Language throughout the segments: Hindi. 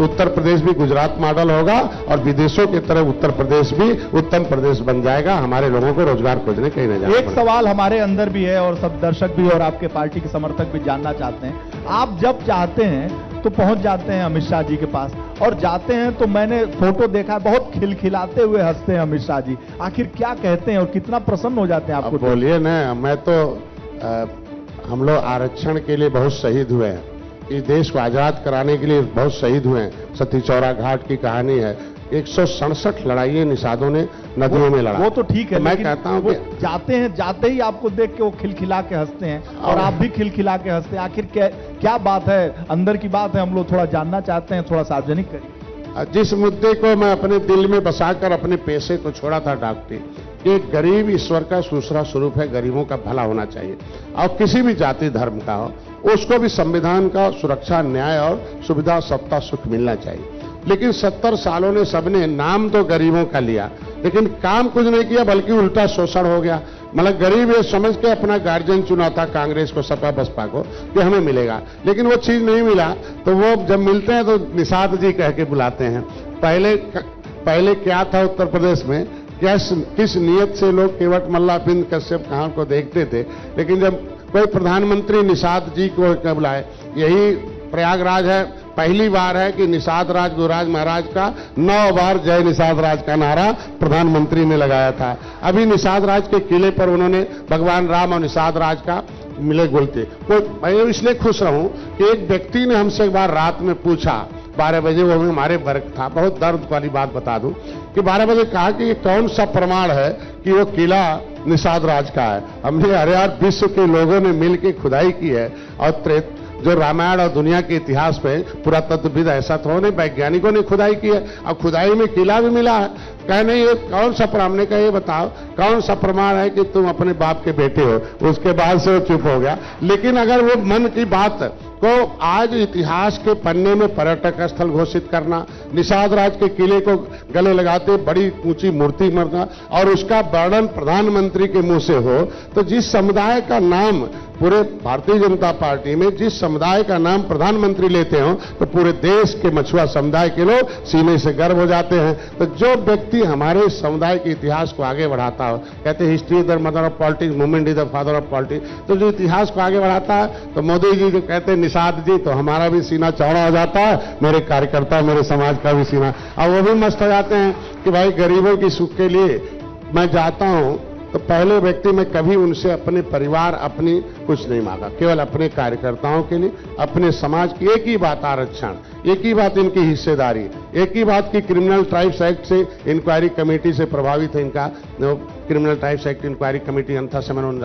उत्तर प्रदेश भी गुजरात मॉडल होगा और विदेशों की तरह उत्तर प्रदेश भी उत्तम प्रदेश बन जाएगा। हमारे लोगों को रोजगार खोजने कहीं नहीं जाना एक सवाल हमारे अंदर भी है और सब दर्शक भी और आपके पार्टी के समर्थक भी जानना चाहते हैं। आप जब चाहते हैं तो पहुंच जाते हैं अमित शाह जी के पास, और जाते हैं तो मैंने फोटो देखा, बहुत खिलखिलाते हुए हंसते हैं अमित शाह जी। आखिर क्या कहते हैं और कितना प्रसन्न हो जाते हैं आपको? बोलिए ना, मैं तो हम लोग आरक्षण के लिए बहुत शहीद हुए हैं, इस देश को आजाद कराने के लिए बहुत शहीद हुए हैं। सती चौरा घाट की कहानी है, 167 लड़ाइयां निषादों ने नदियों में लड़ा। वो तो ठीक है, तो मैं कहता हूं कि जाते ही आपको देख के वो खिलखिला के हंसते हैं और आप भी खिलखिला के हंसते हैं। आखिर क्या बात है, अंदर की बात है, हम लोग थोड़ा जानना चाहते हैं, थोड़ा सार्वजनिक करिए। जिस मुद्दे को मैं अपने दिल में बसाकर अपने पेशे को छोड़ा था डॉक्टरी, कि गरीब ईश्वर का दूसरा स्वरूप है, गरीबों का भला होना चाहिए और किसी भी जाति धर्म का हो उसको भी संविधान का सुरक्षा, न्याय और सुविधा, सत्ता, सुख मिलना चाहिए। लेकिन 70 सालों ने सबने नाम तो गरीबों का लिया लेकिन काम कुछ नहीं किया, बल्कि उल्टा शोषण हो गया। मतलब गरीब ये समझ के अपना गार्जियन चुना था कांग्रेस को, सपा बसपा को, कि हमें मिलेगा, लेकिन वो चीज नहीं मिला। तो वो जब मिलते हैं तो निषाद जी कह के बुलाते हैं। पहले क्या था उत्तर प्रदेश में, किस नियत से लोग केवट मल्ला बिंद कश्यप खान को देखते थे, लेकिन जब कोई प्रधानमंत्री निषाद जी को बुलाए, यही प्रयागराज है, पहली बार है कि निषाद राज गुरुराज महाराज का 9 बार जय निषाद राज का नारा प्रधानमंत्री ने लगाया था। अभी निषाद राज के किले पर उन्होंने भगवान राम और निषाद राज का मिले बोलते। तो मैं इसलिए खुश रहूं कि एक व्यक्ति ने हमसे एक बार रात में पूछा, 12 बजे, वो हमारे वर्ग था, बहुत दर्द वाली बात बता दूं कि 12 बजे कहा कि ये कौन सा प्रमाण है कि वो किला निषाद राज का है। हमने अरे यार, विश्व के लोगों ने मिलकर खुदाई की है और जो रामायण और दुनिया के इतिहास पे पुरातत्वविद ऐसा तो नहीं, वैज्ञानिकों ने खुदाई की है और खुदाई में किला भी मिला है। कहे नहीं, ये कौन सा प्रमाण? ने कहा ये बताओ कौन सा प्रमाण है कि तुम अपने बाप के बेटे हो? उसके बाद से वो चुप हो गया। लेकिन अगर वो मन की बात को आज इतिहास के पन्ने में पर्यटक स्थल घोषित करना, निषाद राज के किले को गले लगाते बड़ी ऊंची मूर्ति मरना और उसका वर्णन प्रधानमंत्री के मुंह से हो, तो जिस समुदाय का नाम पूरे भारतीय जनता पार्टी में जिस समुदाय का नाम प्रधानमंत्री लेते हो, तो पूरे देश के मछुआ समुदाय के लोग सीने से गर्व हो जाते हैं। तो जो व्यक्ति हमारे समुदाय के इतिहास को आगे बढ़ाता हो, कहते हैं history is the mother of politics, movement is the father of politics, तो जो इतिहास को आगे बढ़ाता है, तो मोदी जी जो कहते हैं निषाद जी, तो हमारा भी सीना चौड़ा हो जाता है, मेरे कार्यकर्ता, मेरे समाज का भी सीना, और वो भी मस्त हो जाते हैं कि भाई गरीबों की सुख के लिए मैं जाता हूं। तो पहले व्यक्ति में कभी उनसे अपने परिवार, अपनी कुछ नहीं मांगा, केवल अपने कार्यकर्ताओं के लिए, अपने समाज की एक ही बात आरक्षण, एक ही बात इनकी हिस्सेदारी, एक ही बात की क्रिमिनल ट्राइब्स एक्ट से इंक्वायरी कमेटी से प्रभावित है इनका, criminal tribes act inquiry committee अंतर से मैंने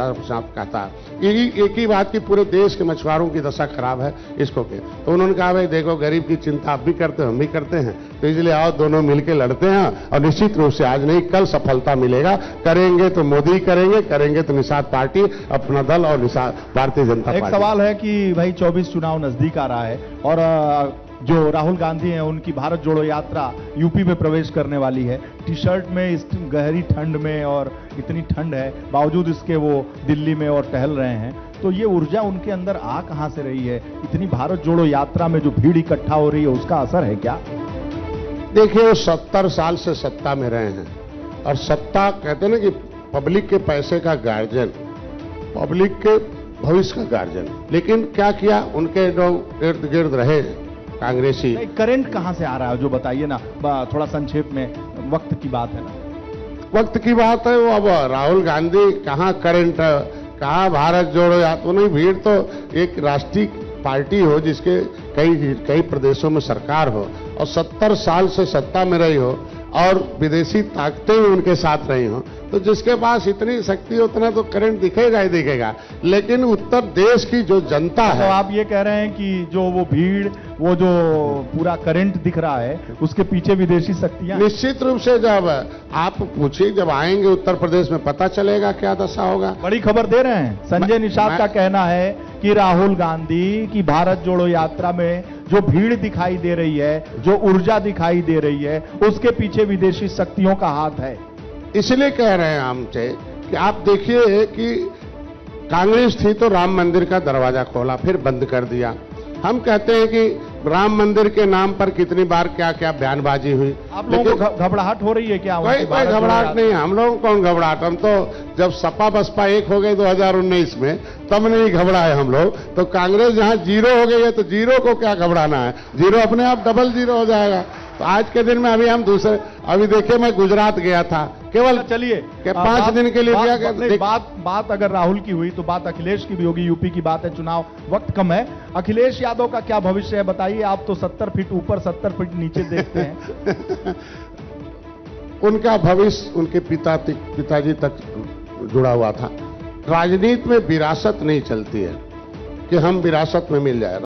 कहता, एक ही बात की पूरे देश के मछुआरों की दशा खराब है इसको के। तो उन्होंने कहा भाई देखो, गरीब की चिंता आप भी करते हो, हम भी करते हैं, तो इसलिए आओ दोनों मिलकर लड़ते हैं और निश्चित रूप से आज नहीं कल सफलता मिलेगा। करेंगे तो मोदी करेंगे तो निषाद पार्टी, अपना दल और निषाद भारतीय जनता पार्टी। एक सवाल है कि भाई 24 चुनाव नजदीक आ रहा है और जो राहुल गांधी हैं उनकी भारत जोड़ो यात्रा यूपी में प्रवेश करने वाली है। टी शर्ट में इस गहरी ठंड में, और इतनी ठंड है बावजूद इसके वो दिल्ली में और टहल रहे हैं, तो ये ऊर्जा उनके अंदर आ कहां से रही है? इतनी भारत जोड़ो यात्रा में जो भीड़ इकट्ठा हो रही है, उसका असर है क्या? देखिए, वो 70 साल से सत्ता में रहे हैं और सत्ता कहते हैं ना कि पब्लिक के पैसे का गार्जियन, पब्लिक के भविष्य का गार्जियन, लेकिन क्या किया, उनके जो इर्द गिर्द रहे कांग्रेसी। करंट कहां से आ रहा है जो बताइए ना, थोड़ा संक्षेप में, वक्त की बात है ना। वक्त की बात है, वो अब राहुल गांधी कहां करंट, कहां भारत जोड़ो यात्रा, नहीं, भीड़ तो एक राष्ट्रीय पार्टी हो जिसके कई प्रदेशों में सरकार हो और 70 साल से सत्ता में रही हो और विदेशी ताकतें भी उनके साथ रही हो, तो जिसके पास इतनी शक्ति उतना तो करंट दिखेगा ही दिखेगा। लेकिन उत्तर देश की जो जनता है, तो आप ये कह रहे हैं कि जो वो भीड़, वो जो पूरा करंट दिख रहा है, उसके पीछे विदेशी शक्तियां? निश्चित रूप से जब आप पूछिए, जब आएंगे उत्तर प्रदेश में पता चलेगा क्या दशा होगा। बड़ी खबर दे रहे हैं। संजय निषाद का कहना है कि राहुल गांधी की भारत जोड़ो यात्रा में जो भीड़ दिखाई दे रही है, जो ऊर्जा दिखाई दे रही है, उसके पीछे विदेशी शक्तियों का हाथ है। इसलिए कह रहे हैं हमसे कि आप देखिए कि कांग्रेस थी तो राम मंदिर का दरवाजा खोला, फिर बंद कर दिया, हम कहते हैं कि राम मंदिर के नाम पर कितनी बार क्या क्या बयानबाजी हुई। आप लोगों को घबराहट हो रही है क्या? कोई घबराहट नहीं, हम लोगों को कौन घबराहट। हम तो जब सपा बसपा एक हो गए 2019 में, तब नहीं घबराए हम लोग। तो कांग्रेस जहां जीरो हो गई है तो जीरो को क्या घबराना है, जीरो अपने आप डबल जीरो हो जाएगा। तो आज के दिन में अभी हम दूसरे, अभी देखिए मैं गुजरात गया था, केवल चलिए 5 दिन के लिए गया। बात अगर राहुल की हुई तो बात अखिलेश की भी होगी। यूपी की बात है, चुनाव वक्त कम है। अखिलेश यादव का क्या भविष्य है बताइए? आप तो 70 फीट ऊपर 70 फीट नीचे देखते हैं। उनका भविष्य उनके पिताजी तक जुड़ा हुआ था। राजनीति में विरासत नहीं चलती है कि हम विरासत में मिल जाए।